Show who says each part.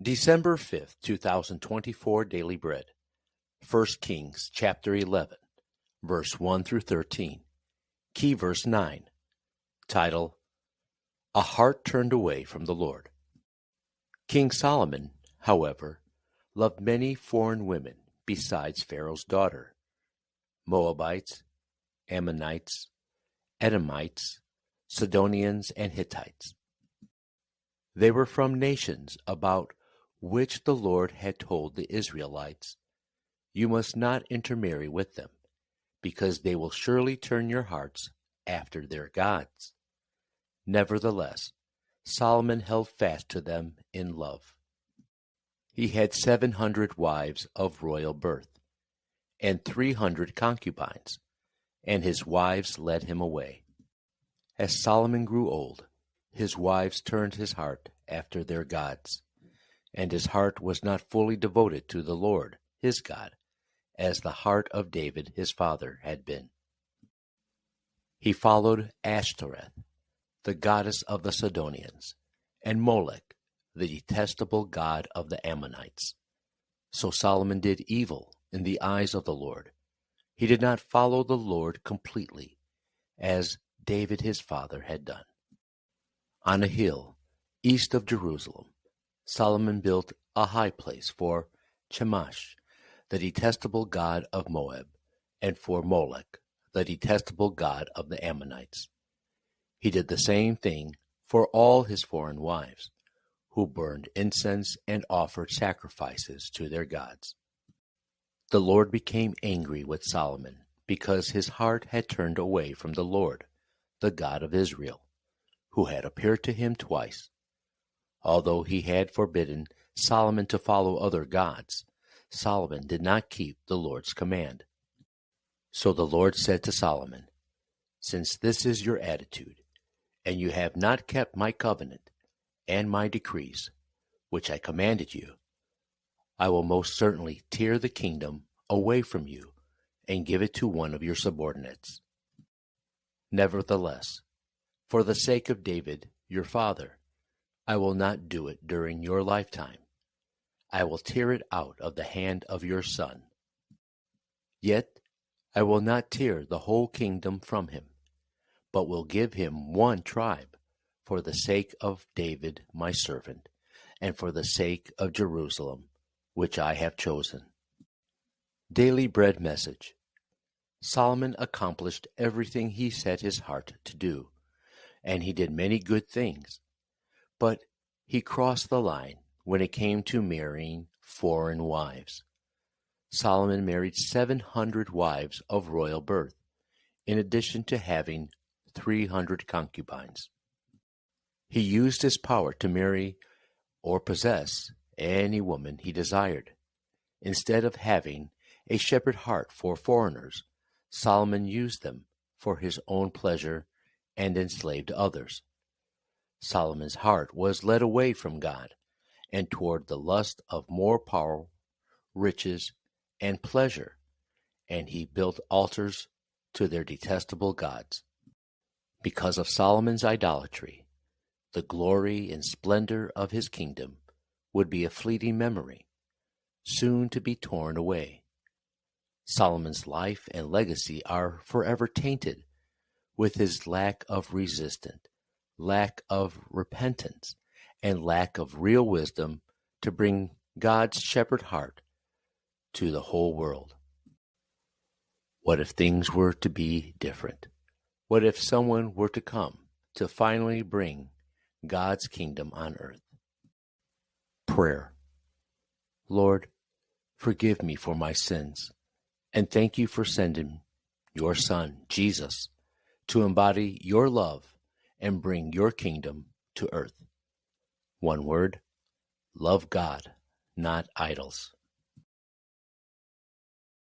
Speaker 1: December 5th, 2024 Daily Bread. 1 Kings chapter 11, verse 1 through 13. Key verse 9. Title: A Heart Turned Away from the Lord. King Solomon, however, loved many foreign women besides Pharaoh's daughter: Moabites, Ammonites, Edomites, Sidonians, and Hittites. They were from nations about which the Lord had told the Israelites, "You must not intermarry with them, because they will surely turn your hearts after their gods." Nevertheless, Solomon held fast to them in love. He had 700 wives of royal birth, and 300 concubines, and his wives led him away. As Solomon grew old, his wives turned his heart after their gods, and his heart was not fully devoted to the Lord, his God, as the heart of David his father had been. He followed Ashtoreth, the goddess of the Sidonians, and Molech, the detestable god of the Ammonites. So Solomon did evil in the eyes of the Lord. He did not follow the Lord completely, as David his father had done. On a hill east of Jerusalem, Solomon built a high place for Chemosh, the detestable god of Moab, and for Molech, the detestable god of the Ammonites. He did the same thing for all his foreign wives, who burned incense and offered sacrifices to their gods. The Lord became angry with Solomon because his heart had turned away from the Lord, the God of Israel, who had appeared to him twice. Although he had forbidden Solomon to follow other gods, Solomon did not keep the Lord's command. So the Lord said to Solomon, "Since this is your attitude, and you have not kept my covenant and my decrees, which I commanded you, I will most certainly tear the kingdom away from you and give it to one of your subordinates. Nevertheless, for the sake of David, your father, I will not do it during your lifetime. I will tear it out of the hand of your son. Yet I will not tear the whole kingdom from him, but will give him one tribe for the sake of David my servant, and for the sake of Jerusalem, which I have chosen." Daily Bread Message. Solomon accomplished everything he set his heart to do, and he did many good things. But he crossed the line when it came to marrying foreign wives. Solomon married 700 wives of royal birth, in addition to having 300 concubines. He used his power to marry or possess any woman he desired. Instead of having a shepherd heart for foreigners, Solomon used them for his own pleasure and enslaved others. Solomon's heart was led away from God and toward the lust of more power, riches, and pleasure, and he built altars to their detestable gods. Because of Solomon's idolatry, the glory and splendor of his kingdom would be a fleeting memory, soon to be torn away. Solomon's life and legacy are forever tainted with his lack of resistance, lack of repentance, and lack of real wisdom to bring God's shepherd heart to the whole world. What if things were to be different? What if someone were to come to finally bring God's kingdom on earth? Prayer. Lord, forgive me for my sins, and thank you for sending your Son, Jesus, to embody your love and bring your kingdom to earth. One word: love God, not idols.